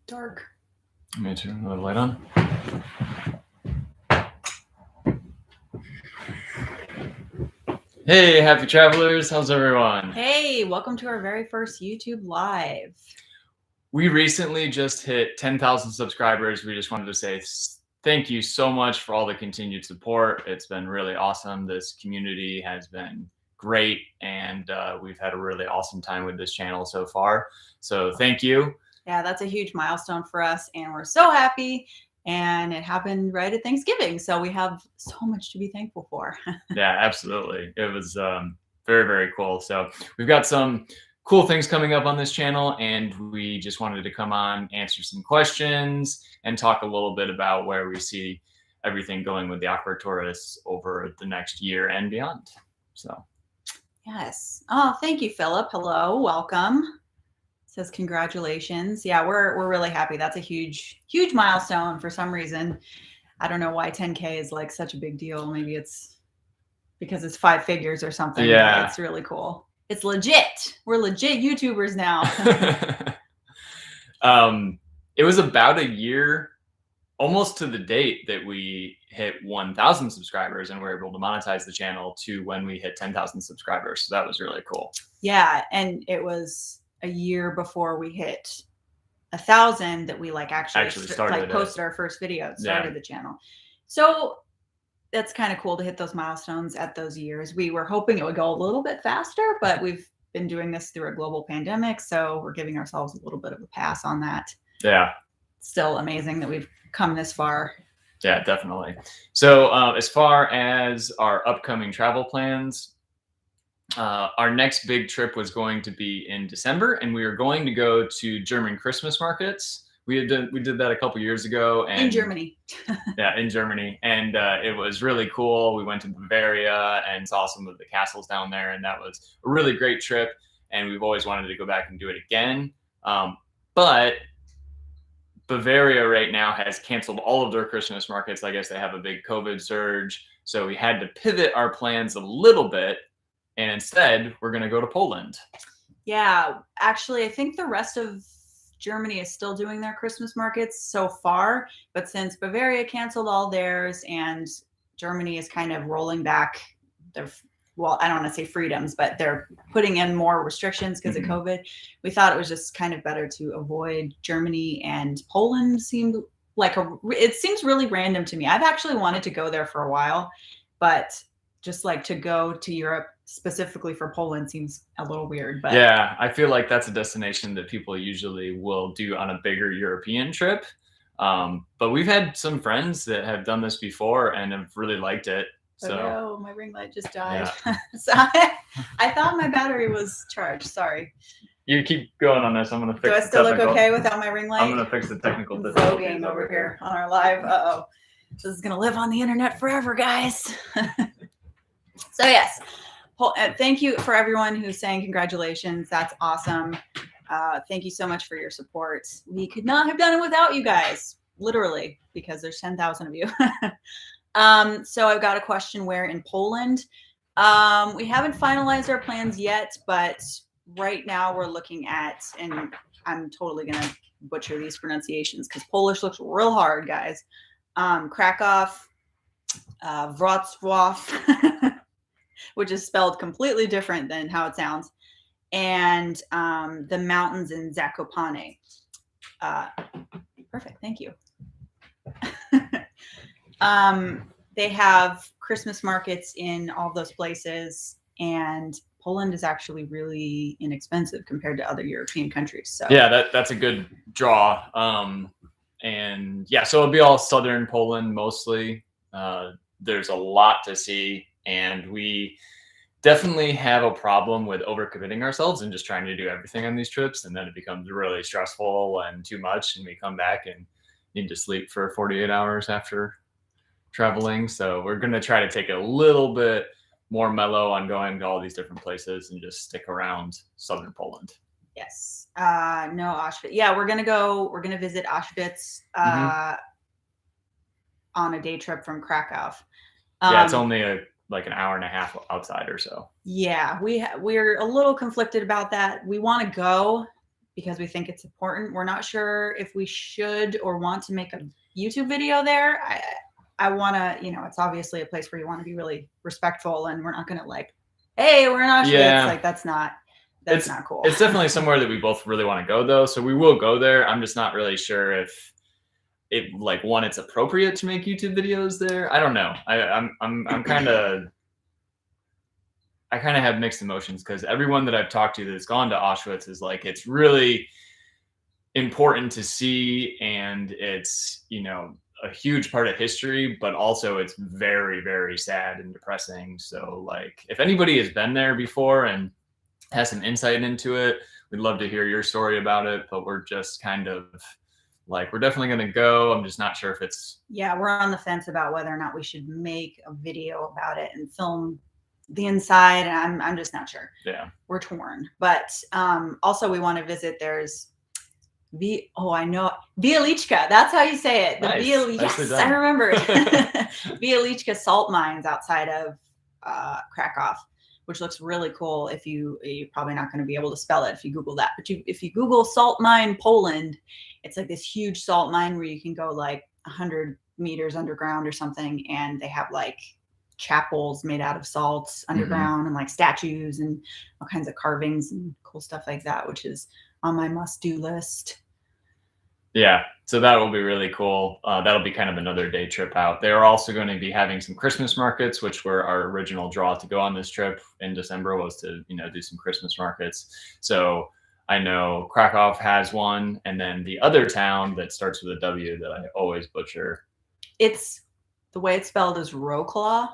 dark. Let me turn the light on. Hey, happy travelers. How's everyone? Hey, welcome to our very first YouTube Live. We recently just hit 10,000 subscribers. We just wanted to say thank you so much for all the continued support. It's been really awesome. This community has been great, and we've had a really awesome time with this channel so far. So thank you. Yeah, that's a huge milestone for us, and we're so happy. And it happened right at Thanksgiving, so we have so much to be thankful for. Yeah, absolutely. It was very, very cool. So we've got some cool things coming up on this channel, and we just wanted to come on, answer some questions, and talk a little bit about where we see everything going with the Aquatourists over the next year and beyond. So yes. Oh, thank you, Philip. Hello, welcome. Says congratulations. Yeah, we're really happy. That's a huge milestone for some reason. I don't know why 10K is like such a big deal. Maybe it's because it's 5 figures or something. Yeah, it's really cool. It's legit. We're legit YouTubers now. it was about a year, almost to the date, that we hit 1,000 subscribers and were able to monetize the channel to when we hit 10,000 subscribers. So that was really cool. Yeah, and it was a year before we hit 1,000 that we actually started posted our first video, started the channel. So that's kind of cool to hit those milestones at those years. We were hoping it would go a little bit faster, but we've been doing this through a global pandemic, so we're giving ourselves a little bit of a pass on that. Yeah. Still amazing that we've come this far. Yeah, definitely. So as far as our upcoming travel plans, our next big trip was going to be in December, and we were going to go to German Christmas markets. We did that a couple years ago, and in Germany. Yeah, in Germany, and it was really cool. We went to Bavaria and saw some of the castles down there, and that was a really great trip. And we've always wanted to go back and do it again. But Bavaria right now has canceled all of their Christmas markets. I guess they have a big COVID surge, so we had to pivot our plans a little bit. And instead, we're going to go to Poland. Yeah, actually, I think the rest of Germany is still doing their Christmas markets so far. But since Bavaria canceled all theirs and Germany is kind of rolling back their, well, I don't want to say freedoms, but they're putting in more restrictions because of COVID, we thought it was just kind of better to avoid Germany. And Poland seemed like it seems really random to me. I've actually wanted to go there for a while, but just to go to Europe specifically for Poland seems a little weird. But yeah, I feel like that's a destination that people usually will do on a bigger European trip. But we've had some friends that have done this before and have really liked it. So oh, my ring light just died. Yeah. So I thought my battery was charged. Sorry. You keep going on this. I'm going to fix it. Do I still look okay without my ring light? I'm going to fix the technical difficulties over here on our live. Uh-oh. This is going to live on the internet forever, guys. So yes, thank you for everyone who's saying congratulations. That's awesome. Thank you so much for your support. We could not have done it without you guys, literally, because there's 10,000 of you. So I've got a question, where in Poland? We haven't finalized our plans yet, but right now we're looking at, and I'm totally going to butcher these pronunciations because Polish looks real hard, guys. Krakow, Wrocław, which is spelled completely different than how it sounds, and the mountains in Zakopane. Perfect, thank you. They have Christmas markets in all those places, and Poland is actually really inexpensive compared to other European countries. So yeah, that's a good draw. And yeah, so it'll be all southern Poland mostly. There's a lot to see, and we definitely have a problem with overcommitting ourselves and just trying to do everything on these trips, and then it becomes really stressful and too much, and we come back and need to sleep for 48 hours after traveling. So we're going to try to take it a little bit more mellow on going to all these different places and just stick around southern Poland. Yes. No, Auschwitz. Yeah, we're going to visit Auschwitz on a day trip from Krakow. Yeah, it's only like an hour and a half outside or so. Yeah, we're a little conflicted about that. We want to go because we think it's important. We're not sure if we should or want to make a YouTube video there. I want to, you know, it's obviously a place where you want to be really respectful, and we're not going to like, hey, we're in Auschwitz. Yeah. Like that's not cool. It's definitely somewhere that we both really want to go though. So we will go there. I'm just not really sure if it like one, it's appropriate to make YouTube videos there. I don't know. I'm kind of, I kind of have mixed emotions because everyone that I've talked to that's gone to Auschwitz is like, it's really important to see, and it's, you know, a huge part of history, but also it's very, very sad and depressing. So like, if anybody has been there before and has some insight into it, we'd love to hear your story about it. But we're just kind of like, we're definitely going to go. I'm just not sure if it's. Yeah, we're on the fence about whether or not we should make a video about it and film the inside. And I'm just not sure. Yeah. We're torn. But also we want to visit. There's Bialichka. That's how you say it. The Nice. Yes, I remember. Bialichka salt mines outside of Krakow, which looks really cool. If you're probably not going to be able to spell it if you Google that, but if you Google salt mine Poland, it's like this huge salt mine where you can go like 100 meters underground or something, and they have like chapels made out of salts underground, and like statues and all kinds of carvings and cool stuff like that, which is on my must-do list. Yeah, so that will be really cool. That'll be kind of another day trip out. They're also going to be having some Christmas markets, which were our original draw to go on this trip in December, was to, you know, do some Christmas markets. So I know Krakow has one, and then the other town that starts with a W that I always butcher. It's the way it's spelled is Wrocław,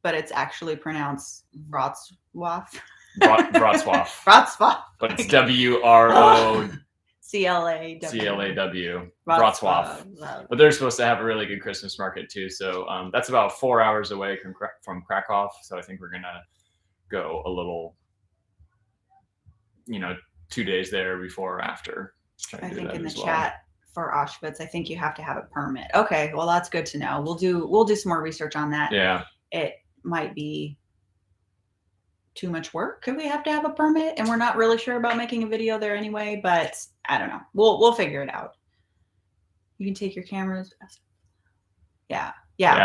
but it's actually pronounced Wrocław. Wrocław. But it's WROCLAW. Wrocław. But they're supposed to have a really good Christmas market too. So that's about 4 hours away from Krakow. So I think we're gonna go a little, you know, 2 days there before or after. I think in the chat for Auschwitz, I think you have to have a permit. Okay, well that's good to know. We'll do some more research on that. Yeah. It might be too much work. Could we have to have a permit? And we're not really sure about making a video there anyway, but I don't know. We'll figure it out. You can take your cameras. Yeah.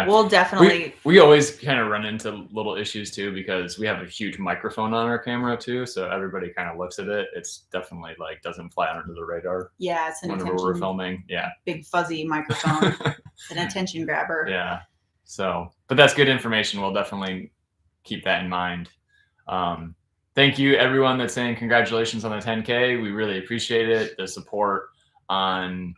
We'll definitely. We always kind of run into little issues too, because we have a huge microphone on our camera too. So everybody kind of looks at it. It's definitely like doesn't fly under the radar. Yeah, it's an whenever we're filming. Yeah. Big fuzzy microphone. An attention grabber. Yeah. So, but that's good information. We'll definitely keep that in mind. Thank you everyone that's saying congratulations on the 10K. We really appreciate it. The support on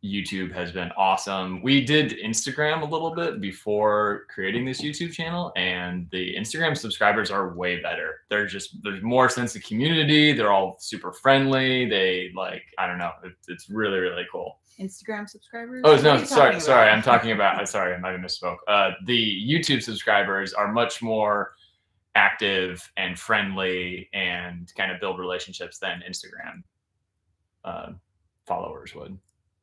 YouTube has been awesome. We did Instagram a little bit before creating this YouTube channel, and the Instagram subscribers are way better. There's more sense of community. They're all super friendly. They like, I don't know. It's really, really cool. Instagram subscribers? Oh, no, sorry. I'm talking about, sorry, I might have misspoke. The YouTube subscribers are much more active and friendly and kind of build relationships than Instagram followers would.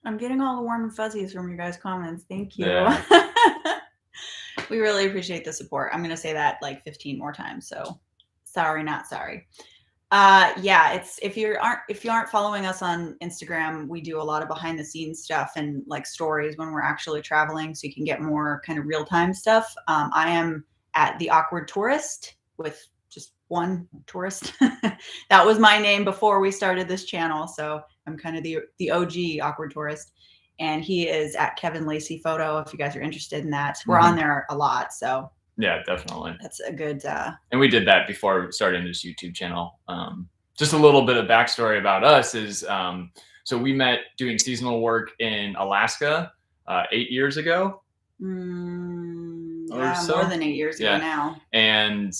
I'm getting all the warm and fuzzies from your guys' comments. Thank you. Yeah. We really appreciate the support. I'm going to say that like 15 more times. So sorry, not sorry. Yeah, it's if you aren't following us on Instagram, we do a lot of behind the scenes stuff and like stories when we're actually traveling, so you can get more kind of real time stuff. I am at The Awkward Tourist with just one tourist. That was my name before we started this channel. So I'm kind of the OG Awkward Tourist. And he is at Kevin Lacey Photo, if you guys are interested in that. We're on there a lot. So yeah, definitely. That's a good. And we did that before starting this YouTube channel. Just a little bit of backstory about us is, so we met doing seasonal work in Alaska 8 years ago. Yeah, more than 8 years ago now. And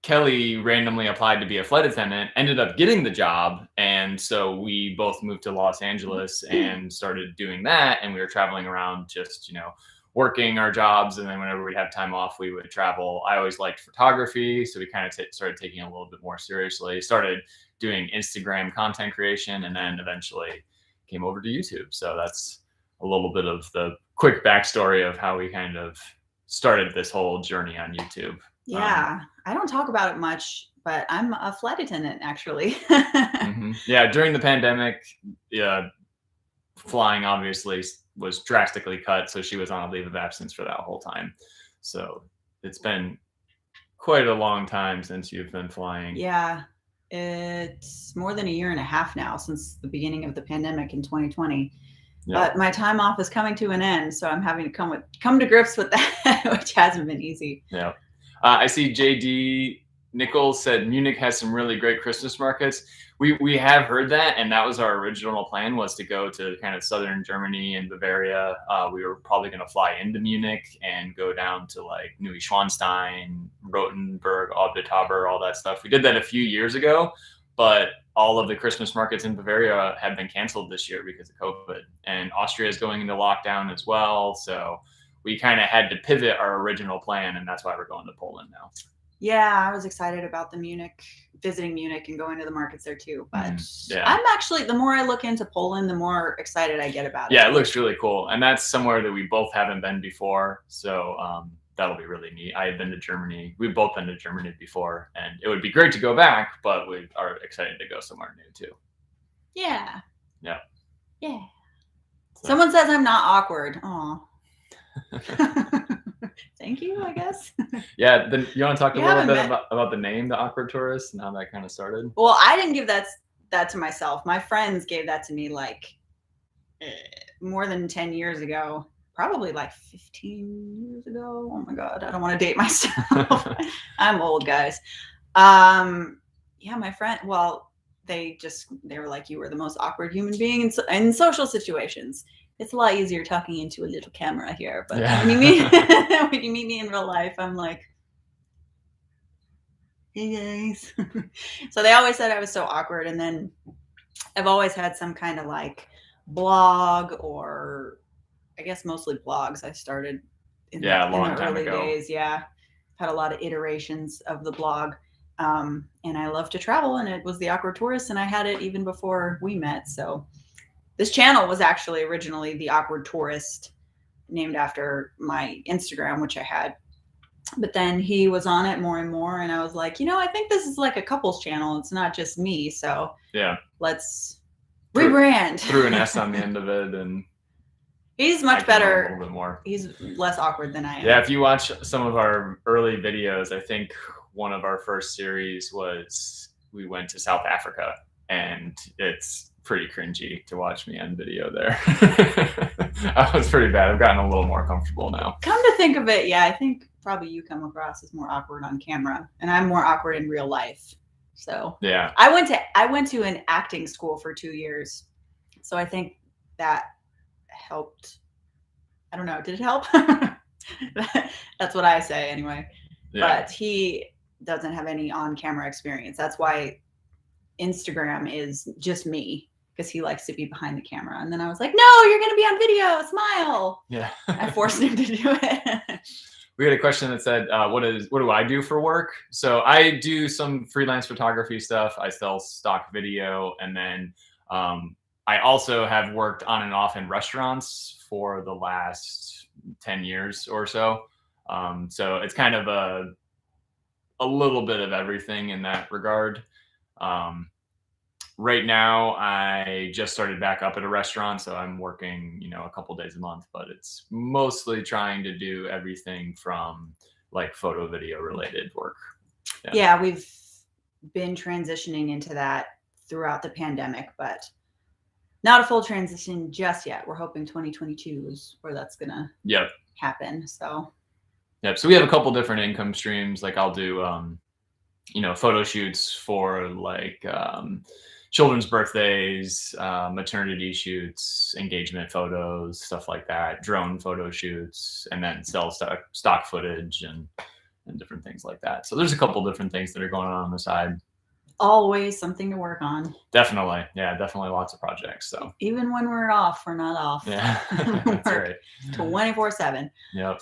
Kelly randomly applied to be a flight attendant, ended up getting the job. And so we both moved to Los Angeles and started doing that. And we were traveling around just, you know, working our jobs. And then whenever we'd have time off, we would travel. I always liked photography. So we kind of started taking it a little bit more seriously, started doing Instagram content creation, and then eventually came over to YouTube. So that's a little bit of the quick backstory of how we kind of started this whole journey on YouTube. Yeah, I don't talk about it much, but I'm a flight attendant actually. Yeah, during the pandemic, yeah, flying obviously was drastically cut, so she was on a leave of absence for that whole time. So it's been quite a long time since you've been flying. Yeah, it's more than a year and a half now since the beginning of the pandemic in 2020. Yeah. But my time off is coming to an end, so I'm having to come to grips with that, which hasn't been easy. Yeah. I see JD Nichols said Munich has some really great Christmas markets. We have heard that, and that was our original plan, was to go to kind of southern Germany and Bavaria. We were probably going to fly into Munich and go down to like Neuschwanstein, Rothenburg, Obdataber, all that stuff. We did that a few years ago, but all of the Christmas markets in Bavaria have been canceled this year because of COVID, and Austria is going into lockdown as well. So we kind of had to pivot our original plan, and that's why we're going to Poland now. Yeah, I was excited about visiting Munich and going to the markets there too. But yeah. I'm actually, the more I look into Poland, the more excited I get about it. Yeah, it looks really cool. And that's somewhere that we both haven't been before. So that'll be really neat. I had been to Germany. We've both been to Germany before, and it would be great to go back, but we are excited to go somewhere new too. Yeah. Yeah. Yeah. So. Someone says I'm not awkward. Aw. Thank you, I guess. Yeah, then you want to talk a little bit about the name, The Awkward Tourist, and how that kind of started? Well, I didn't give that to myself. My friends gave that to me like more than 10 years ago, probably like 15 years ago. Oh my God, I don't want to date myself. I'm old, guys. Yeah, my friend, well, they were like, you were the most awkward human being in social situations. It's a lot easier talking into a little camera here, but when you meet me in real life, I'm like, hey guys. So they always said I was so awkward. And then I've always had some kind of like blog, or I guess mostly blogs. I started in the early days. Yeah. Had a lot of iterations of the blog. And I love to travel, and it was The Awkward Tourist, and I had it even before we met. So this channel was actually originally The Awkward Tourist, named after my Instagram, which I had. But then he was on it more and more, and I was like, I think this is like a couples channel. It's not just me. So yeah, let's rebrand. Threw an S on the end of it, and he's much better. A little bit more. He's less awkward than I am. Yeah, if you watch some of our early videos, I think one of our first series was we went to South Africa, and it's pretty cringy to watch me on video there. That was pretty bad. I've gotten a little more comfortable now. Come to think of it, yeah, I think probably you come across as more awkward on camera, and I'm more awkward in real life. So yeah, I went to an acting school for 2 years, so I think that helped. I don't know, did it help? That's what I say anyway. Yeah. But he doesn't have any on-camera experience. That's why Instagram is just me, because he likes to be behind the camera. And then I was like, no, you're going to be on video. Smile. Yeah. I forced him to do it. We had a question that said, what do I do for work? So I do some freelance photography stuff. I sell stock video. And then I also have worked on and off in restaurants for the last 10 years or so. So it's kind of a little bit of everything in that regard. Right now, I just started back up at a restaurant, so I'm working, a couple days a month, but it's mostly trying to do everything from like photo, video related work. Yeah, we've been transitioning into that throughout the pandemic, but not a full transition just yet. We're hoping 2022 is where that's gonna happen. So we have a couple different income streams. Like I'll do photo shoots for like children's birthdays, maternity shoots, engagement photos, stuff like that, drone photo shoots, and then sell stock footage and different things like that. So there's a couple different things that are going on the side. Always something to work on. Definitely. Yeah, definitely lots of projects. So even when we're off, we're not off. Yeah, that's right. 24/7. Yep.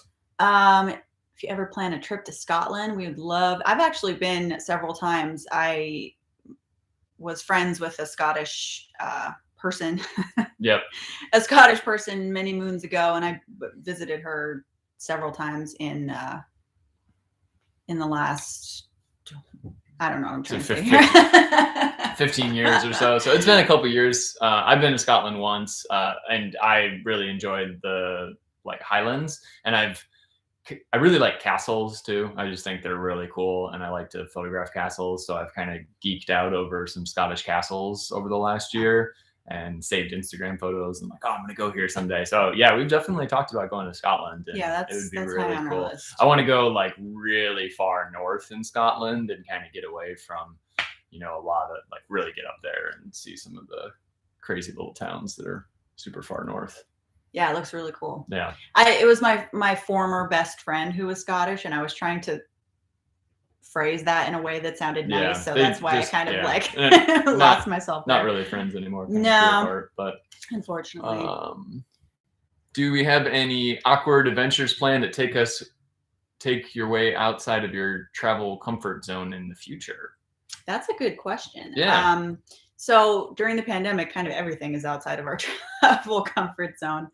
If you ever plan a trip to Scotland, we would love. I've actually been several times. I was friends with a Scottish person. Yep. A Scottish person many moons ago, and I visited her several times in in the last, I don't know, I'm trying to So say here. 15 years or so. So it's been a couple years. I've been to Scotland once, and I really enjoyed the like Highlands, and I really like castles too. I just think they're really cool, and I like to photograph castles. So I've kind of geeked out over some Scottish castles over the last year and saved Instagram photos. And like, oh, I'm gonna go here someday. So yeah, we've definitely talked about going to Scotland. And Yeah, it would be that's high really on our cool. list. I want to go like really far north in Scotland and kind of get away from, a lot of like really get up there and see some of the crazy little towns that are super far north. Yeah, it looks really cool. Yeah. It was my former best friend who was Scottish, and I was trying to phrase that in a way that sounded nice. Yeah, So they that's why just- I kind of yeah. like lost myself there. Not really friends anymore. kind of No. grew apart, but Unfortunately. do we have any awkward adventures planned that take your way outside of your travel comfort zone in the future? That's a good question. Yeah. So during the pandemic, kind of everything is outside of our travel comfort zone.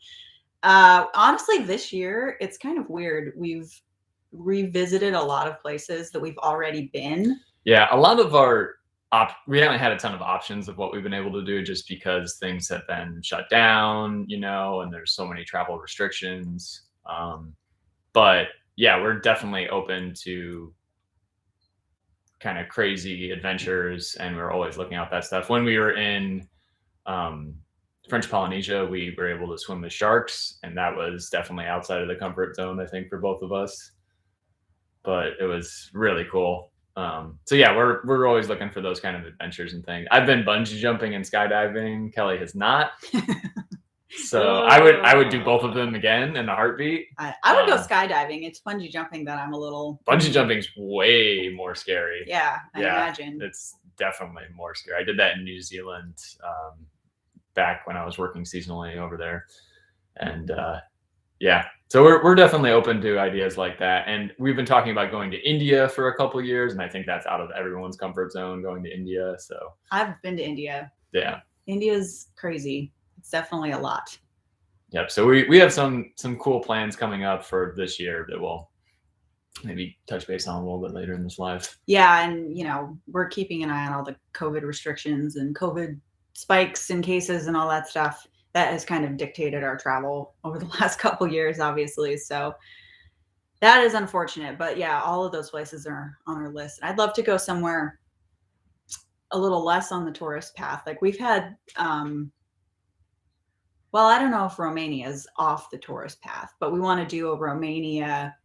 Honestly, this year, it's kind of weird. We've revisited a lot of places that we've already been. Yeah, a lot of we haven't had a ton of options of what we've been able to do just because things have been shut down, and there's so many travel restrictions. But yeah, we're definitely open to kind of crazy adventures, and we're always looking out that stuff. When we were in French Polynesia, we were able to swim with sharks, and that was definitely outside of the comfort zone, I think, for both of us. But it was really cool. So yeah, we're always looking for those kind of adventures and things. I've been bungee jumping and skydiving. Kelly has not. So I would do both of them again in a heartbeat. I would go skydiving. It's bungee jumping that I'm a little. Bungee jumping's way more scary. Yeah, I imagine. It's definitely more scary. I did that in New Zealand back when I was working seasonally over there. And yeah, so we're definitely open to ideas like that. And we've been talking about going to India for a couple of years, and I think that's out of everyone's comfort zone, going to India. So I've been to India. Yeah. India's crazy. It's definitely a lot. Yep. So we have some cool plans coming up for this year that we'll maybe touch base on a little bit later in this live. Yeah, and we're keeping an eye on all the COVID restrictions and COVID spikes and cases and all that stuff. That has kind of dictated our travel over the last couple years, obviously. So that is unfortunate. But yeah, all of those places are on our list. I'd love to go somewhere a little less on the tourist path. Like we've had well, I don't know if Romania is off the tourist path, but we want to do a Romania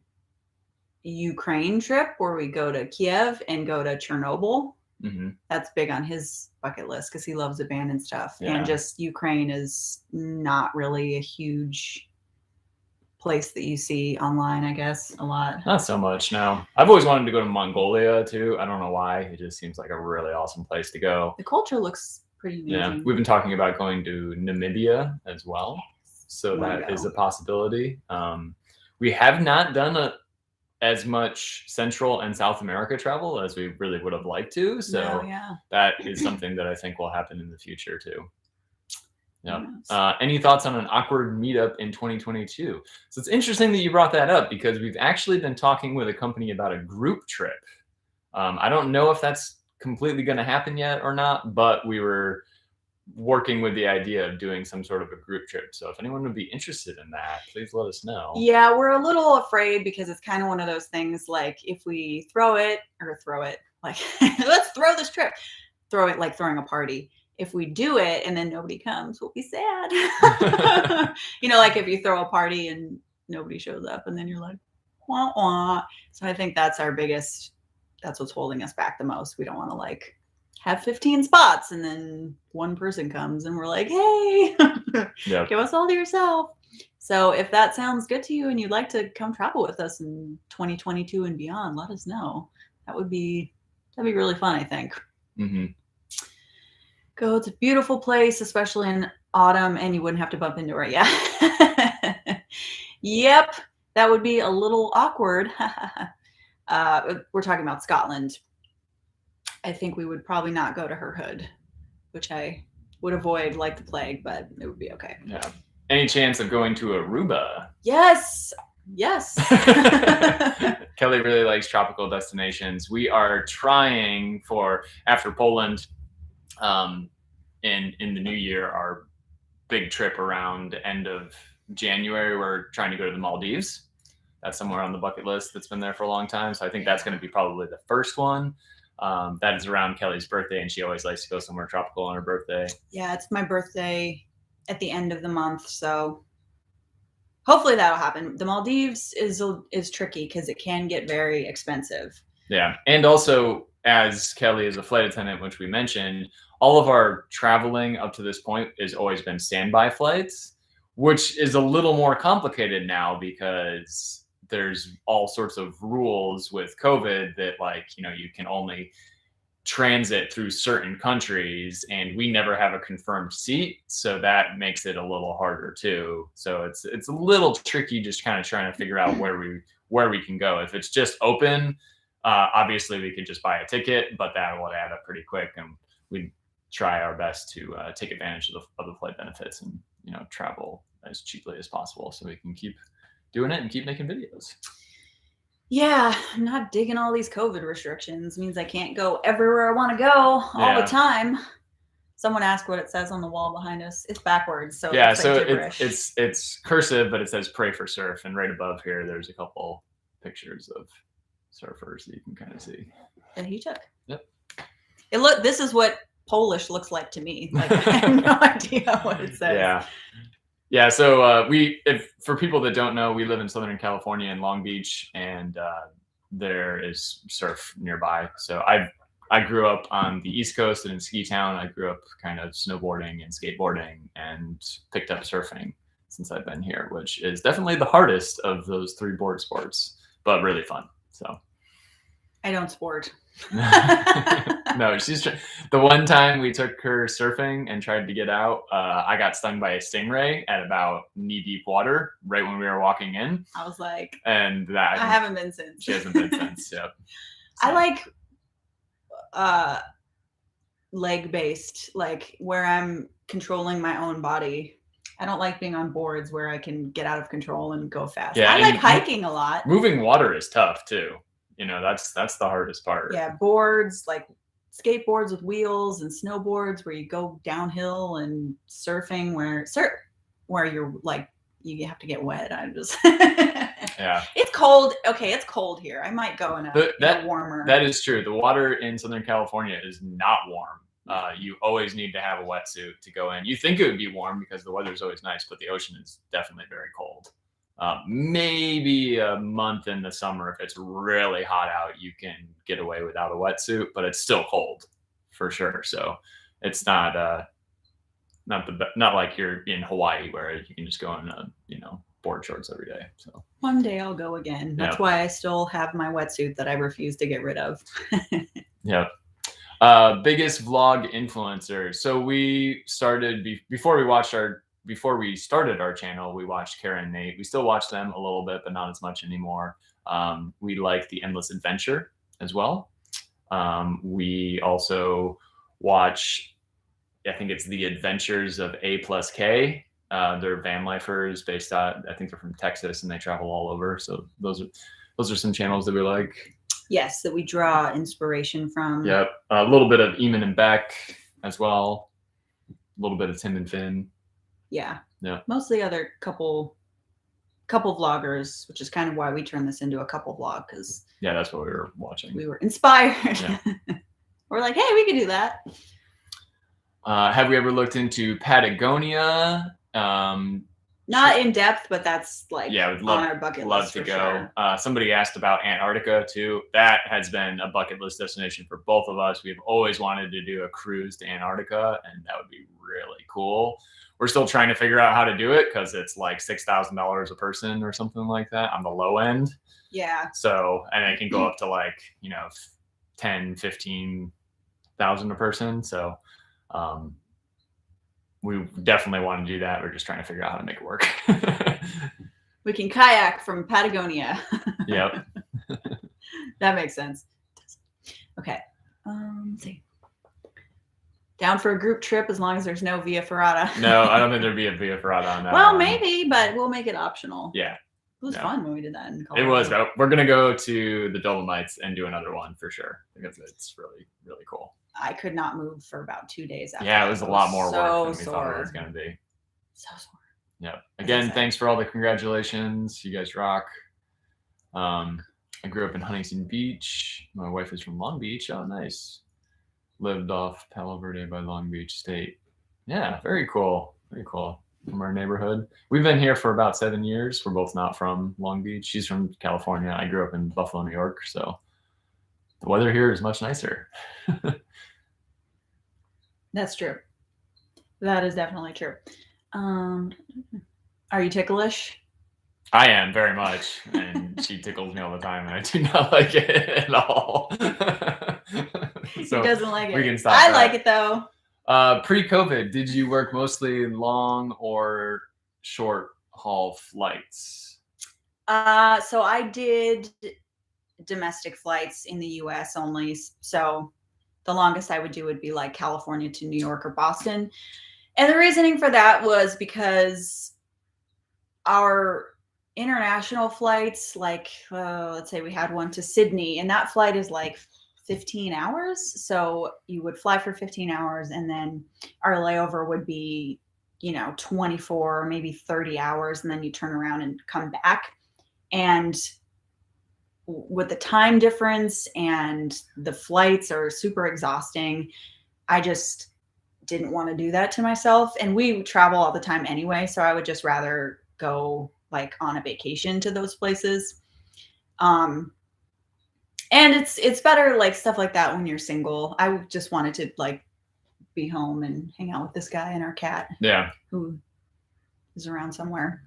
Ukraine trip where we go to Kiev and go to Chernobyl. Mm-hmm. That's big on his bucket list because he loves abandoned stuff. Yeah. And just Ukraine is not really a huge place that you see online, I guess, a lot. Not so much, no. I've always wanted to go to Mongolia too. I don't know why. It just seems like a really awesome place to go. The culture looks pretty amazing. Yeah, we've been talking about going to Namibia as well. So that is a possibility. We have not done as much Central and South America travel as we really would have liked to. So that is something that I think will happen in the future too. Yeah. Any thoughts on an awkward meetup in 2022? So it's interesting that you brought that up because we've actually been talking with a company about a group trip. I don't know if that's completely going to happen yet or not, but we were working with the idea of doing some sort of a group trip. So if anyone would be interested in that, please let us know. Yeah, we're a little afraid because it's kind of one of those things like if we throw it, like let's throw this trip, throw it like throwing a party. If we do it and then nobody comes, we'll be sad. Like if you throw a party and nobody shows up and then you're like, wah, wah. So I think that's what's holding us back the most. We don't want to like have 15 spots and then one person comes and we're like, hey, give us all to yourself. So if that sounds good to you and you'd like to come travel with us in 2022 and beyond, let us know. That'd be really fun, I think. Mm-hmm. Go. It's a beautiful place, especially in autumn, and you wouldn't have to bump into her. Yeah. Yep. That would be a little awkward. We're talking about Scotland. I think we would probably not go to her hood, which I would avoid like the plague, but it would be okay. Yeah. Any chance of going to Aruba? Yes. Yes. Kelly really likes tropical destinations. We are trying for after Poland, in the new year, our big trip around end of January. We're trying to go to the Maldives. That's somewhere on the bucket list that's been there for a long time. So I think that's going to be probably the first one. That is around Kelly's birthday, and she always likes to go somewhere tropical on her birthday. Yeah, it's my birthday at the end of the month, so hopefully that'll happen. The Maldives is tricky because it can get very expensive. Yeah, and also as Kelly is a flight attendant, which we mentioned, all of our traveling up to this point has always been standby flights, which is a little more complicated now because there's all sorts of rules with COVID that, like, you can only transit through certain countries, and we never have a confirmed seat, so that makes it a little harder too. So it's a little tricky, just kind of trying to figure out where we can go. If it's just open, obviously we could just buy a ticket, but that will add up pretty quick, and we try our best to take advantage of the flight benefits and travel as cheaply as possible, so we can keep doing it and keep making videos. Yeah, I'm not digging all these COVID restrictions. It means I can't go everywhere I want to go all the time. Someone asked what it says on the wall behind us. It's backwards, so yeah, it's so like gibberish. it's cursive, but it says "Pray for Surf," and right above here, there's a couple pictures of surfers that you can kind of see. That he took. Yep. This is what Polish looks like to me. Like, I have no idea what it says. Yeah. So for people that don't know, we live in Southern California in Long Beach, and there is surf nearby. So I grew up on the East Coast and in Ski Town. I grew up kind of snowboarding and skateboarding, and picked up surfing since I've been here, which is definitely the hardest of those three board sports, but really fun. So I don't sport. No, the one time we took her surfing and tried to get out, I got stung by a stingray at about knee-deep water right when we were walking in. I was like, and that I haven't been since. She hasn't been since. Yep. So. I like leg-based, like where I'm controlling my own body. I don't like being on boards where I can get out of control and go fast. Yeah, I like hiking a lot. Moving water is tough too. That's the hardest part. Yeah, boards, like skateboards with wheels, and snowboards where you go downhill, and surfing where you're like you have to get wet. I'm just yeah. It's cold. Okay, it's cold here. I might go in a warmer. That is true. The water in Southern California is not warm. You always need to have a wetsuit to go in. You think it would be warm because the weather's always nice, but the ocean is definitely very cold. Maybe a month in the summer, if it's really hot out, you can get away without a wetsuit, but it's still cold for sure. So it's not like you're in Hawaii where you can just go in board shorts every day. So one day I'll go again. That's why I still have my wetsuit that I refuse to get rid of. Yeah. Biggest vlog influencer. So we started before we started our channel, we watched Kara and Nate. We still watch them a little bit, but not as much anymore. We like The Endless Adventure as well. We also watch, I think it's The Adventures of A+K. They're van lifers based out, I think they're from Texas, and they travel all over. So those are some channels that we like. Yes, that we draw inspiration from. Yep. A little bit of Eamon and Beck as well. A little bit of Tim and Finn. Yeah. Yeah. Mostly other couple vloggers, which is kind of why we turned this into a couple vlog, because that's what we were watching. We were inspired. Yeah. We're like, hey, we could do that. Have we ever looked into Patagonia? Not in depth, but that's like on our bucket list. Love to go. Sure. Somebody asked about Antarctica too. That has been a bucket list destination for both of us. We've always wanted to do a cruise to Antarctica, and that would be really cool. We're still trying to figure out how to do it because it's like $6,000 a person or something like that on the low end. Yeah. So, and it can go up to like, 10, 15,000 a person. So, we definitely want to do that. We're just trying to figure out how to make it work. We can kayak from Patagonia. Yep. That makes sense. Okay. Let's see. Down for a group trip as long as there's no Via Ferrata. No, I don't think there'd be a Via Ferrata on that. Well, maybe, but we'll make it optional. Yeah. was Yeah. fun when we did that in It Colorado. was. We're gonna go to the Dolomites and do another one for sure because it's really, really cool. I could not move for about 2 days after. Yeah, it that. was a lot more so work than we thought it was sore. gonna be. So sore. Yeah. As Again, I said. thanks for all the congratulations. You guys rock. I grew up in Huntington Beach. My wife is from Long Beach. Oh, nice. Lived off Palo Verde by Long Beach State. Yeah, very cool. Very cool. From our neighborhood. We've been here for about 7 years. We're both not from Long Beach. She's from California. I grew up in Buffalo, New York. So the weather here is much nicer. That's true. That is definitely true. Are you ticklish? I am very much, and she tickles me all the time, and I do not like it at all. So he doesn't like it. we can stop I that. like it though. Pre-COVID, did you work mostly long or short haul flights? So I did domestic flights in the US only. So the longest I would do would be like California to New York or Boston. And the reasoning for that was because our international flights, like let's say we had one to Sydney, and that flight is like 15 hours. So you would fly for 15 hours and then our layover would be, 24, maybe 30 hours. And then you turn around and come back. And with the time difference and the flights are super exhausting, I just didn't want to do that to myself. And we travel all the time anyway. So I would just rather go like on a vacation to those places. And it's better like stuff like that when you're single. I just wanted to like be home and hang out with this guy and our cat. Yeah. Who is around somewhere.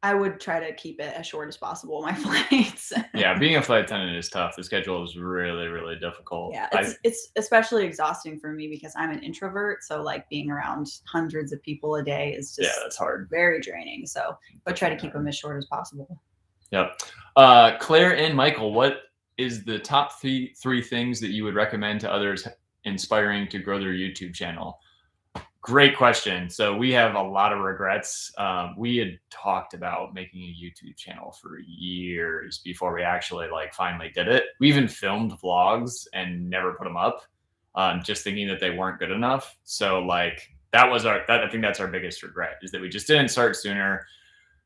I would try to keep it as short as possible, my flights. Yeah, being a flight attendant is tough. The schedule is really, really difficult. Yeah, it's especially exhausting for me because I'm an introvert. So like being around hundreds of people a day is just that's hard. Very draining. So I try to keep them as short as possible. Yep. Claire and Michael, what is the top three things that you would recommend to others inspiring to grow their YouTube channel? Great question. So we have a lot of regrets. We had talked about making a YouTube channel for years before we actually like finally did it. We even filmed vlogs and never put them up, just thinking that they weren't good enough. So like I think that's our biggest regret is that we just didn't start sooner.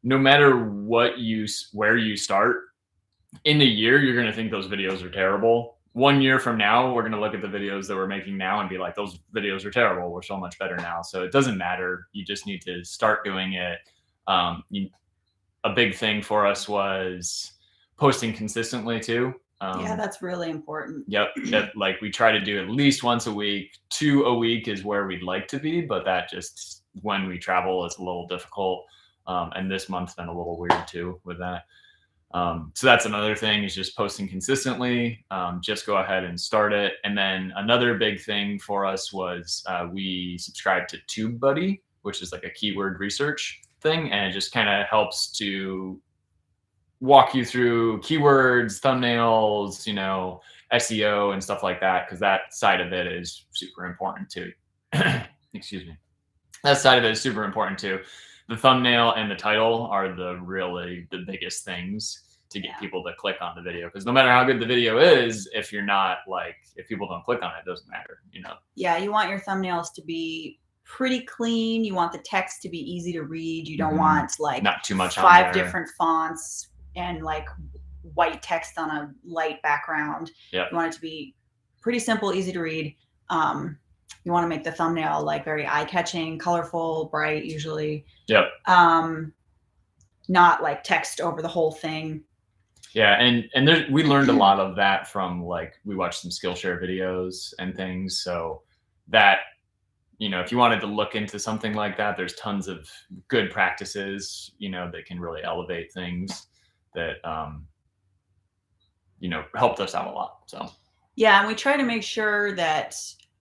No matter where you start, in a year, you're going to think those videos are terrible. 1 year from now, we're going to look at the videos that we're making now and be like, those videos are terrible. We're so much better now. So it doesn't matter. You just need to start doing it. A big thing for us was posting consistently too. Yeah, that's really important. Yep. Like we try to do at least once a week. 2 a week is where we'd like to be, but that just when we travel, it's a little difficult. And this month's been a little weird too with that. So that's another thing is just posting consistently. Just go ahead and start it. And then another big thing for us was we subscribed to TubeBuddy, which is like a keyword research thing. And it just kind of helps to walk you through keywords, thumbnails, SEO and stuff like that. Cause that side of it is super important too. Excuse me. That side of it is super important too. The thumbnail and the title are the biggest things to get people to click on the video. Because no matter how good the video is, if people don't click on it, it doesn't matter, Yeah, you want your thumbnails to be pretty clean. You want the text to be easy to read. You don't want like not too much 5 different fonts and like white text on a light background. Yep. You want it to be pretty simple, easy to read. You want to make the thumbnail like very eye-catching, colorful, bright, usually. Yep. Not like text over the whole thing. Yeah, and we learned a lot of that from like we watched some Skillshare videos and things. So that if you wanted to look into something like that, there's tons of good practices that can really elevate things that helped us out a lot. So yeah, and we try to make sure that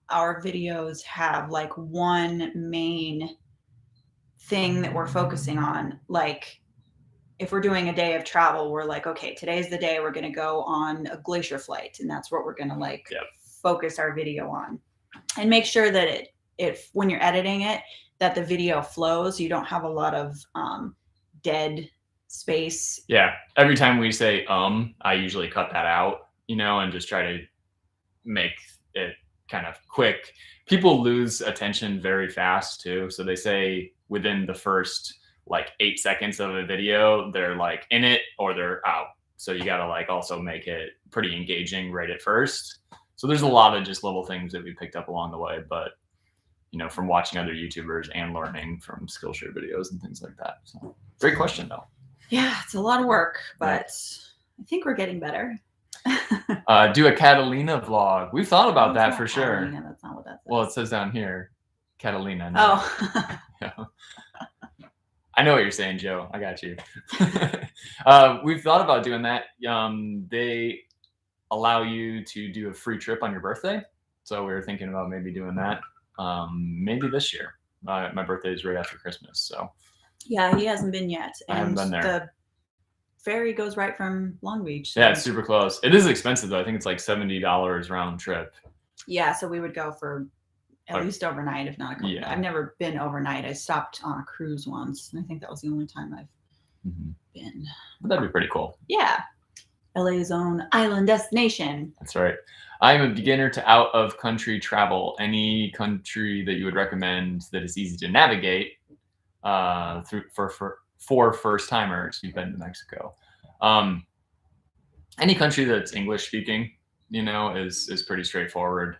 our videos have like one main thing that we're focusing on. Like if we're doing a day of travel, we're like, okay, today's the day we're going to go on a glacier flight. And that's what we're going to focus our video on, and make sure that when you're editing it, that the video flows. You don't have a lot of dead space. Yeah. Every time we say I usually cut that out, and just try to make it kind of quick. People lose attention very fast too. So they say within the first like 8 seconds of a video, they're like in it or they're out. So you got to like also make it pretty engaging right at first. So there's a lot of just little things that we picked up along the way, but from watching other YouTubers and learning from Skillshare videos and things like that. So great question though. Yeah, it's a lot of work, but I think we're getting better. Do a Catalina vlog. We've thought about that for sure. Catalina, that's not what that says. Well, it says down here, Catalina. Oh. Yeah. I know what you're saying, Joe. I got you. We've thought about doing that. They allow you to do a free trip on your birthday. So we were thinking about maybe doing that maybe this year. My birthday is right after Christmas. So yeah, he hasn't been yet. I haven't been there. The ferry goes right from Long Beach. So. Yeah, it's super close. It is expensive though. I think it's like $70 round trip. Yeah, so we would go for at least overnight, if not a couple. Yeah. I've never been overnight. I stopped on a cruise once, and I think that was the only time I've been. But that'd be pretty cool. Yeah. LA's own island destination. That's right. I'm a beginner to out-of-country travel. Any country that you would recommend that is easy to navigate for first-timers who've been to Mexico? Any country that's English-speaking, is pretty straightforward.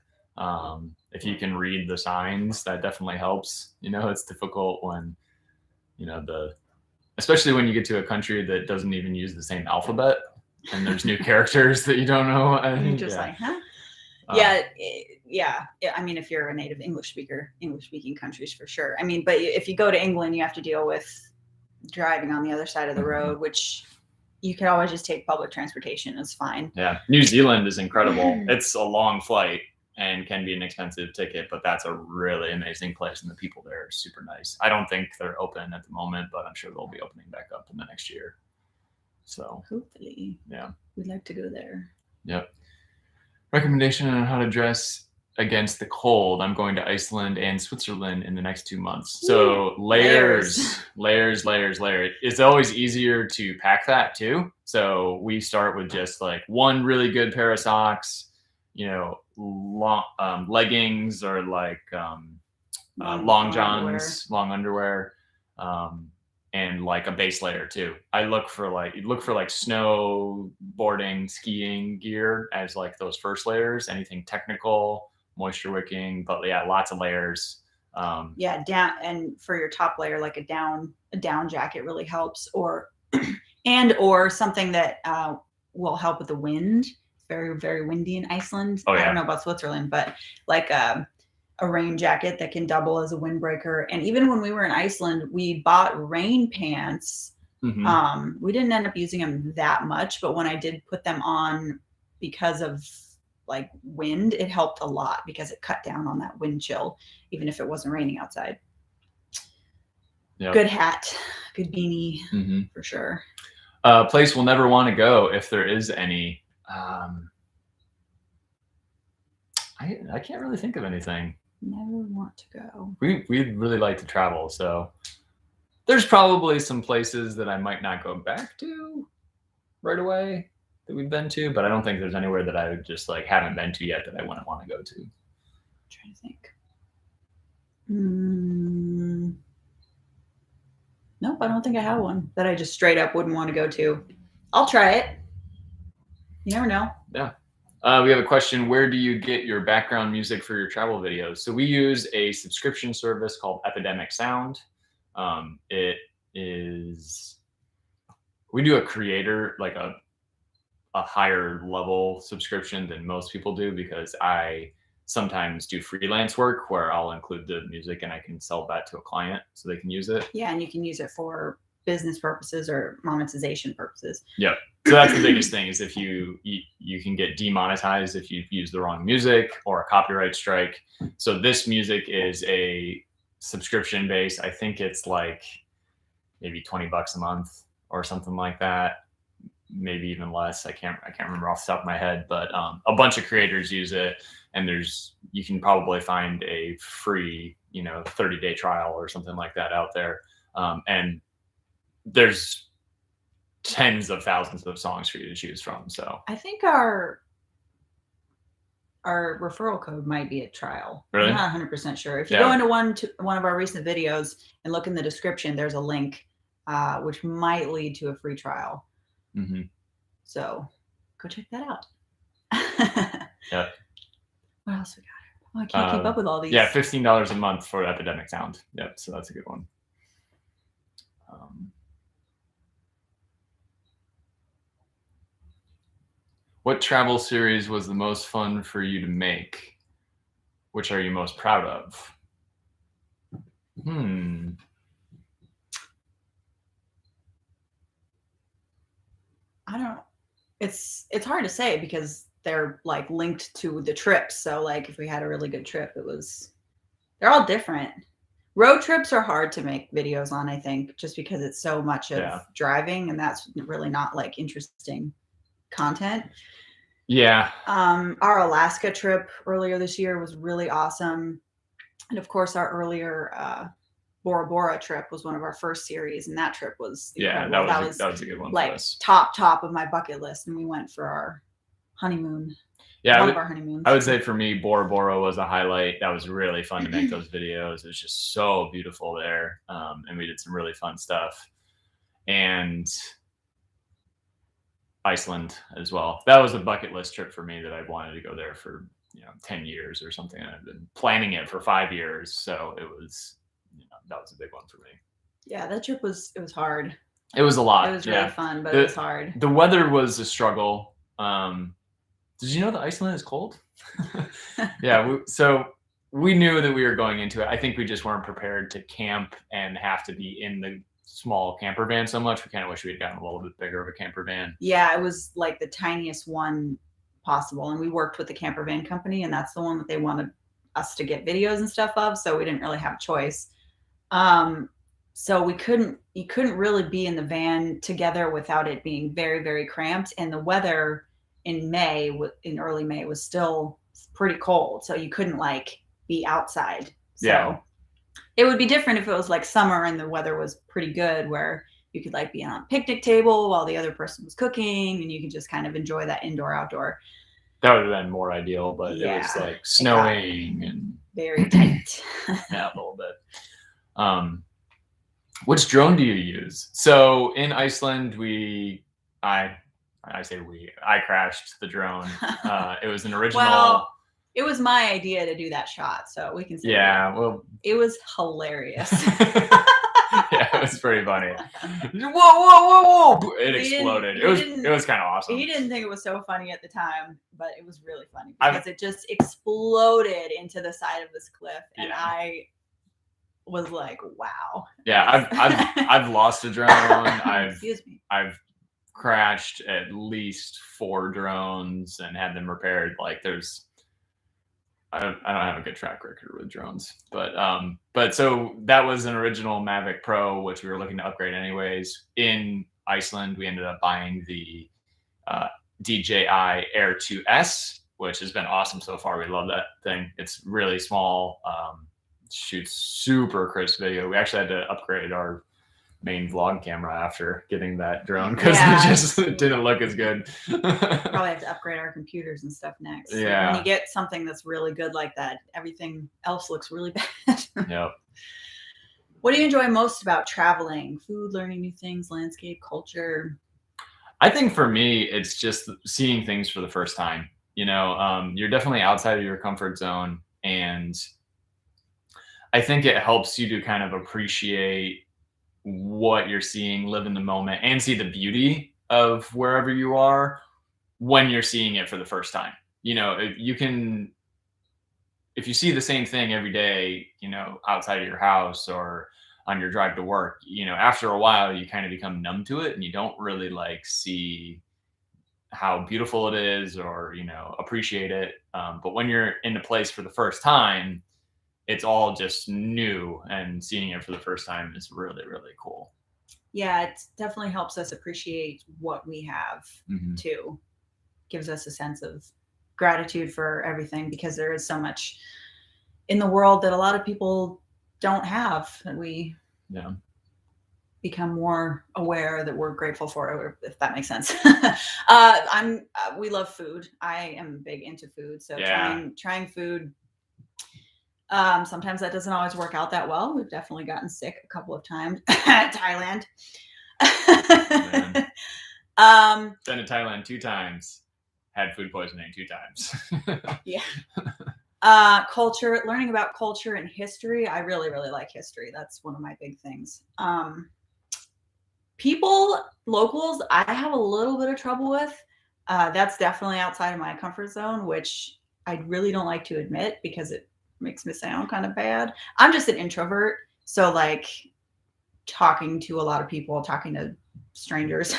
If you can read the signs, that definitely helps. It's difficult when, especially when you get to a country that doesn't even use the same alphabet and there's new characters that you don't know. And you're just like, huh? Yeah. I mean, if you're a native English speaker, English-speaking countries for sure. I mean, but if you go to England, you have to deal with driving on the other side of the road, which you could always just take public transportation. It's fine. Yeah. New Zealand is incredible. It's a long flight and can be an expensive ticket, but that's a really amazing place. And the people there are super nice. I don't think they're open at the moment, but I'm sure they'll be opening back up in the next year. So hopefully, yeah, we'd like to go there. Yep. Recommendation on how to dress against the cold. I'm going to Iceland and Switzerland in the next 2 months. So layers. It's always easier to pack that too. So we start with just like one really good pair of socks, long leggings or like long johns, long underwear, and like a base layer too. I look for like snowboarding, skiing gear as like those first layers. Anything technical, moisture wicking, but yeah, lots of layers. Yeah, down, and for your top layer, like a down jacket really helps, or something that will help with the wind. It's very, very windy in Iceland. Oh, yeah. I don't know about Switzerland, but like a rain jacket that can double as a windbreaker. And even when we were in Iceland, we bought rain pants. Mm-hmm. We didn't end up using them that much, but when I did put them on because of like wind, it helped a lot because it cut down on that wind chill, even if it wasn't raining outside. Yep. Good hat, good beanie, mm-hmm. for sure. Place we'll never want to go if there is any. I can't really think of anything. Never want to go. We'd really like to travel, so there's probably some places that I might not go back to right away that we've been to, but I don't think there's anywhere that I just like haven't been to yet that I wouldn't want to go to. I'm trying to think. Nope, I don't think I have one that I just straight up wouldn't want to go to. I'll try it. You never know. Yeah. We have a question. Where do you get your background music for your travel videos? So we use a subscription service called Epidemic Sound. We do a creator, like a higher level subscription than most people do, because I sometimes do freelance work where I'll include the music and I can sell that to a client so they can use it. Yeah, and you can use it for business purposes or monetization purposes. Yep. So that's the biggest thing, is if you can get demonetized if you use the wrong music or a copyright strike. So this music is a subscription base. I think it's like maybe $20 a month or something like that. Maybe even less. I can't remember off the top of my head, but a bunch of creators use it, and you can probably find a free 30-day trial or something like that out there. And there's tens of thousands of songs for you to choose from. So I think our referral code might be a trial. Really? I'm not 100% sure. If you Yeah. go into one of our recent videos and look in the description, there's a link which might lead to a free trial. Mm-hmm. So go check that out. Yeah. What else we got? Oh, I can't keep up with all these. Yeah, $15 a month for Epidemic Sound. Yep, so that's a good one. What travel series was the most fun for you to make? Which are you most proud of? I don't. It's hard to say because they're like linked to the trips. So like if we had a really good trip, they're all different. Road trips are hard to make videos on, I think, just because it's so much of driving, and that's really not like interesting content. Yeah. Our Alaska trip earlier this year was really awesome. And of course, our earlier Bora Bora trip was one of our first series, and that trip was incredible. That was a good one. Like for us. top of my bucket list, and we went for our honeymoon. Yeah, one of our honeymoons. I would say for me, Bora Bora was a highlight. That was really fun to make those videos. It was just so beautiful there, and we did some really fun stuff. And Iceland as well. That was a bucket list trip for me that I wanted to go there for 10 years or something. And I've been planning it for 5 years, so it was that was a big one for me. Yeah, that trip was hard. It was a lot. It was really fun, but it was hard. The weather was a struggle. Did you know that Iceland is cold? Yeah, so we knew that we were going into it. I think we just weren't prepared to camp and have to be in the small camper van so much. We kind of wish we had gotten a little bit bigger of a camper van. Yeah, it was like the tiniest one possible, and we worked with the camper van company, and that's the one that they wanted us to get videos and stuff of, so we didn't really have a choice. So you couldn't really be in the van together without it being very, very cramped, and the weather in early May was still pretty cold, so you couldn't like be outside. So it would be different if it was like summer and the weather was pretty good, where you could like be on a picnic table while the other person was cooking, and you could just kind of enjoy that indoor-outdoor. That would have been more ideal, but it was like snowing and very tight. Yeah, a little bit. Which drone do you use? So in Iceland, I crashed the drone. It was an original. Well, it was my idea to do that shot, so we can say it was hilarious. Yeah, it was pretty funny. Whoa! It exploded. It was kind of awesome. He didn't think it was so funny at the time, but it was really funny because it just exploded into the side of this cliff, and I was like, "Wow!" Yeah, I've lost a drone. Excuse me. I've crashed at least 4 drones and had them repaired. Like I don't have a good track record with drones, but so that was an original Mavic Pro, which we were looking to upgrade anyways. In Iceland, we ended up buying the DJI Air 2S, which has been awesome so far. We love that thing. It's really small, shoots super crisp video. We actually had to upgrade our main vlog camera after getting that drone because it didn't look as good. Probably have to upgrade our computers and stuff next. Yeah. When you get something that's really good like that, everything else looks really bad. Yep. What do you enjoy most about traveling? Food, learning new things, landscape, culture? I think for me, it's just seeing things for the first time. You're definitely outside of your comfort zone, and I think it helps you to kind of appreciate what you're seeing, live in the moment, and see the beauty of wherever you are when you're seeing it for the first time. If you see the same thing every day, outside of your house or on your drive to work, after a while you kind of become numb to it and you don't really like see how beautiful it is or, appreciate it. But when you're in a place for the first time, it's all just new, and seeing it for the first time is really, really cool. Yeah, it definitely helps us appreciate what we have too. Gives us a sense of gratitude for everything, because there is so much in the world that a lot of people don't have that we become more aware that we're grateful for it, if that makes sense. We love food. I am big into food. So trying food. Sometimes that doesn't always work out that well. We've definitely gotten sick a couple of times. Thailand. Been to Thailand 2 times. Had food poisoning 2 times. Yeah. Culture, learning about culture and history. I really, really like history. That's one of my big things. Locals, I have a little bit of trouble with. That's definitely outside of my comfort zone, which I really don't like to admit because it makes me sound kind of bad. I'm just an introvert. So like talking to a lot of people, talking to strangers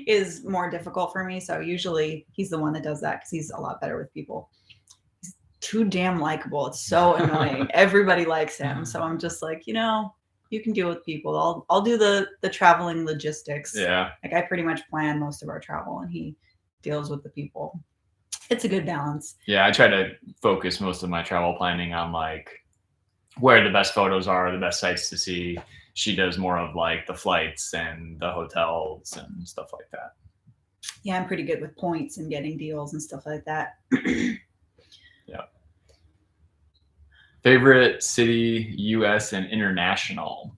is more difficult for me. So usually he's the one that does that because he's a lot better with people. He's too damn likable. It's so annoying. Everybody likes him. So I'm just like, you can deal with people. I'll do the traveling logistics. Yeah. Like I pretty much plan most of our travel and he deals with the people. It's a good balance. Yeah, I try to focus most of my travel planning on like where the best photos are, the best sites to see. She does more of like the flights and the hotels and stuff like that. Yeah, I'm pretty good with points and getting deals and stuff like that. Yeah. Favorite city, US and international?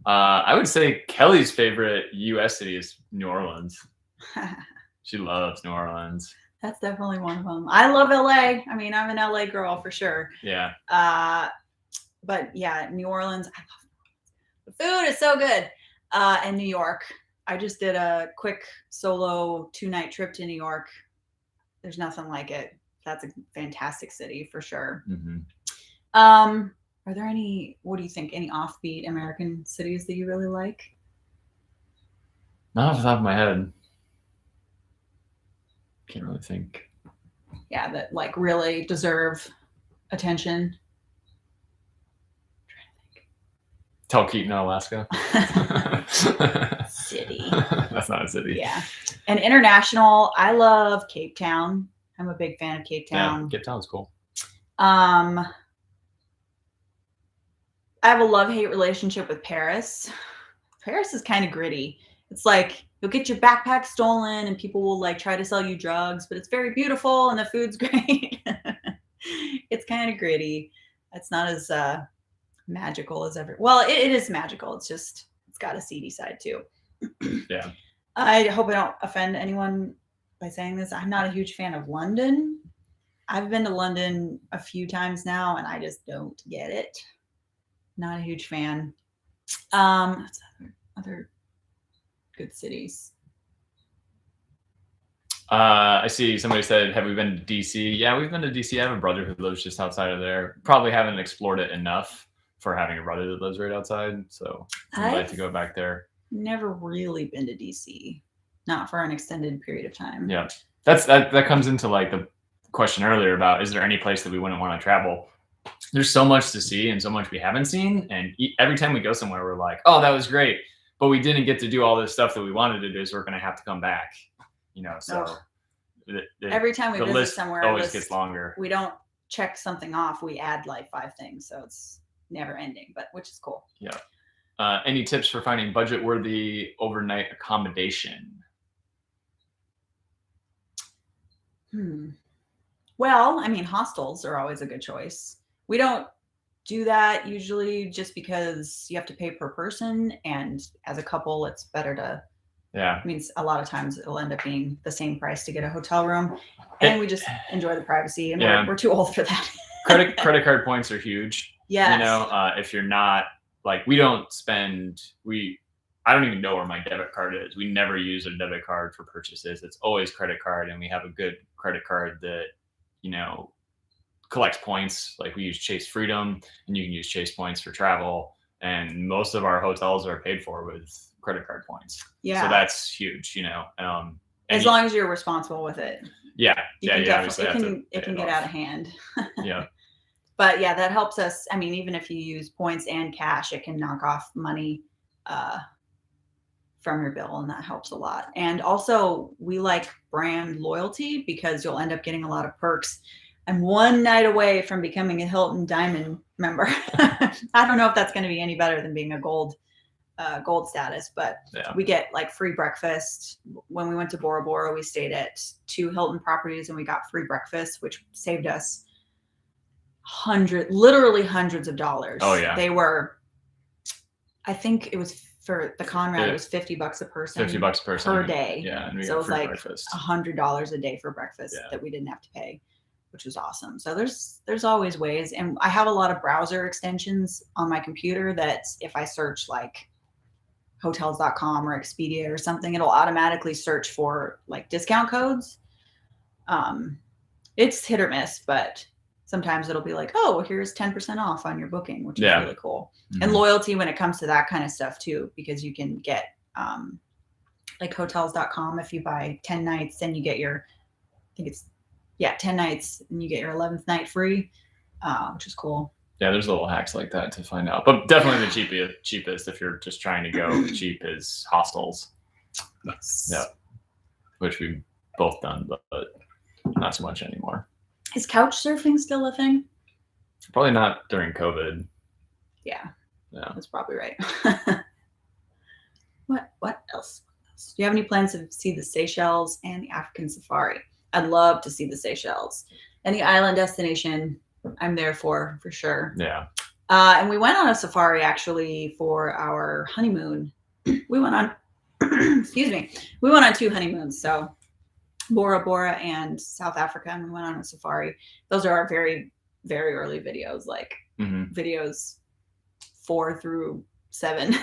I would say Kelly's favorite US city is New Orleans. She loves New Orleans. That's definitely one of them. I love LA. I mean, I'm an LA girl for sure. Yeah. But yeah, New Orleans, I love New Orleans. The food is so good. And New York. I just did a quick solo 2-night trip to New York. There's nothing like it. That's a fantastic city for sure. Mm-hmm. Are there what do you think, any offbeat American cities that you really like? Not off the top of my head. Can't really think. Yeah, that like really deserve attention. Talkeetna, Alaska. City. That's not a city. Yeah. And international, I love Cape Town. I'm a big fan of Cape Town. Yeah, Cape Town's cool. I have a love-hate relationship with Paris. Paris is kind of gritty. It's like you'll get your backpack stolen and people will like try to sell you drugs, but it's very beautiful and the food's great. It's kind of gritty. It's not as magical as ever. Well, it is magical. It's got a seedy side too. Yeah. I hope I don't offend anyone by saying this. I'm not a huge fan of London. I've been to London a few times now and I just don't get it. Not a huge fan. Other good cities. I see somebody said, have we been to DC? Yeah, we've been to DC. I have a brother who lives just outside of there. Probably haven't explored it enough for having a brother that lives right outside. So I'd like to go back there. Never really been to DC. Not for an extended period of time. Yeah. That comes into like the question earlier about, is there any place that we wouldn't want to travel? There's so much to see and so much we haven't seen. And every time we go somewhere, we're like, oh, that was great. But we didn't get to do all this stuff that we wanted to do. So we're going to have to come back, so every time we the visit list somewhere, always gets longer. We don't check something off. We add like 5 things. So it's never ending, but which is cool. Yeah. Any tips for finding budget worthy overnight accommodation? Well, I mean, hostels are always a good choice. We don't do that usually just because you have to pay per person. And as a couple, it's better to, I mean, a lot of times it'll end up being the same price to get a hotel room. And we just enjoy the privacy. And we're too old for that. Credit card points are huge. Yeah. If you're not like, we don't spend, I don't even know where my debit card is. We never use a debit card for purchases. It's always credit card. And we have a good credit card that, collects points. Like we use Chase Freedom and you can use Chase points for travel. And most of our hotels are paid for with credit card points. Yeah. So that's huge, as long as you're responsible with it. Yeah. It can get out of hand. Yeah. But yeah, that helps us. I mean, even if you use points and cash, it can knock off money from your bill, and that helps a lot. And also we like brand loyalty because you'll end up getting a lot of perks. I'm one night away from becoming a Hilton Diamond member. I don't know if that's going to be any better than being a gold gold status, but Yeah. we get like free breakfast. When we went to Bora Bora, we stayed at 2 Hilton properties and we got free breakfast, which saved us literally hundreds of dollars. Oh yeah. They were, I think it was for the Conrad, it was $50 a person. $50 a person per day. Yeah, and we so got it was free like breakfast. $100 a day for breakfast that we didn't have to pay, which was awesome. So there's always ways, and I have a lot of browser extensions on my computer that if I search like hotels.com or Expedia or something, it'll automatically search for like discount codes. It's hit or miss, but sometimes it'll be like, oh, here's 10% off on your booking, which is really cool. And loyalty when it comes to that kind of stuff too, because you can get like hotels.com, if you buy 10 nights, then you get your, I think it's 10 nights and you get your 11th night free, which is cool. Yeah, there's little hacks like that to find out. But definitely the cheapest if you're just trying to go cheap is hostels. Yes. Yeah. Which we've both done, but not so much anymore. Is couch surfing still a thing? Probably not during COVID. Yeah. Yeah. That's probably right. What else? Do you have any plans to see the Seychelles and the African safari? I'd love to see the Seychelles. Any island destination, I'm there for sure. Yeah. And we went on a safari actually for our honeymoon. We went on, excuse me, we went on 2 honeymoons. So Bora Bora and South Africa, and we went on a safari. Those are our very, very early videos, like videos 4 through 7. So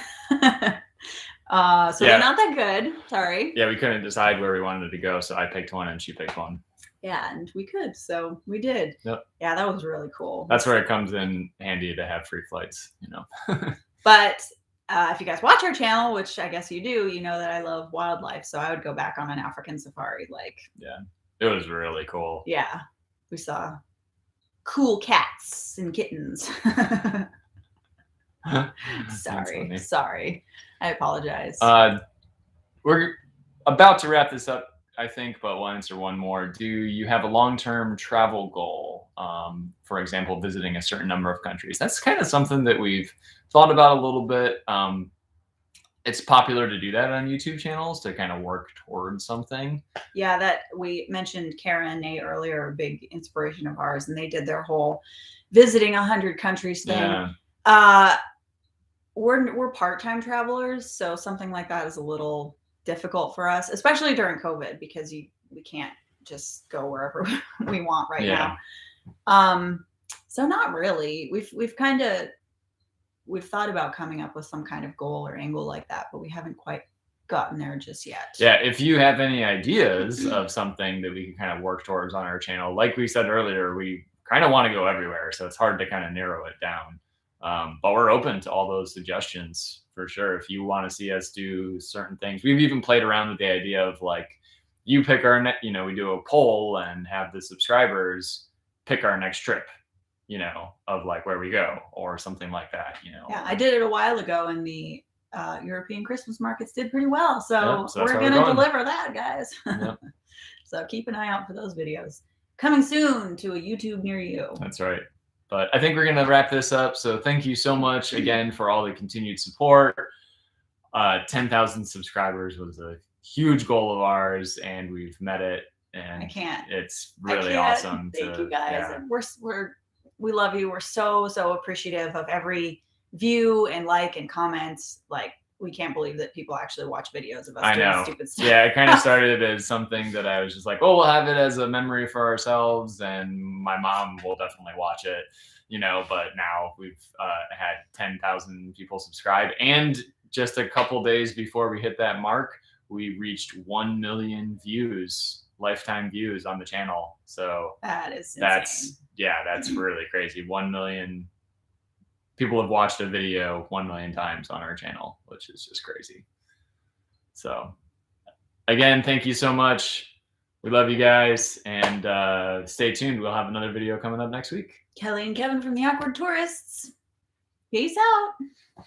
they're not that good. Sorry. Yeah, we couldn't decide where we wanted to go, so I picked one and she picked one. Yeah, and we could, so we did. Yep. Yeah, that was really cool. That's where it comes in handy to have free flights, you know. But if you guys watch our channel, which I guess you do, you know that I love wildlife, so I would go back on an African safari. Yeah, it was really cool. Yeah, we saw cool cats and kittens. Sorry. I apologize. We're about to wrap this up, I think, but we'll answer one more. Do you have a long-term travel goal? For example, visiting a certain number of countries. That's kind of something that we've thought about a little bit. It's popular to do that on YouTube channels to kind of work towards something. Yeah, that we mentioned Kara and Nate earlier, a big inspiration of ours, and they did their whole visiting 100 countries thing. Yeah. We're part-time travelers, so something like that is a little difficult for us, especially during COVID, because we can't just go wherever we want right now. So not really. We've thought about coming up with some kind of goal or angle like that, but we haven't quite gotten there just yet. Yeah, if you have any ideas of something that we can kind of work towards on our channel, like we said earlier, we kind of want to go everywhere, so it's hard to kind of narrow it down. But we're open to all those suggestions for sure. If you want to see us do certain things, we've even played around with the idea of like, you pick our we do a poll and have the subscribers pick our next trip, of like where we go or something like that, Yeah, I did it a while ago, and the European Christmas markets did pretty well. So we're going to deliver that, guys. Yep. So keep an eye out for those videos. Coming soon to a YouTube near you. That's right. But I think we're going to wrap this up. So thank you so much again for all the continued support. 10,000 subscribers was a huge goal of ours, and we've met it. And it's really awesome. Thank you guys. Yeah. We love you. We're so appreciative of every view and like and comments. Like, we can't believe that people actually watch videos of us doing stupid stuff. Yeah, it kind of started as something that I was just like, oh, we'll have it as a memory for ourselves, and my mom will definitely watch it, but now we've had 10,000 people subscribe. And just a couple days before we hit that mark, we reached 1 million views, lifetime views on the channel. So that is insane. That's really crazy. 1 million people have watched a video 1 million times on our channel, which is just crazy. So again, thank you so much. We love you guys, and stay tuned. We'll have another video coming up next week. Kelly and Kevin from the Awkward Tourists. Peace out.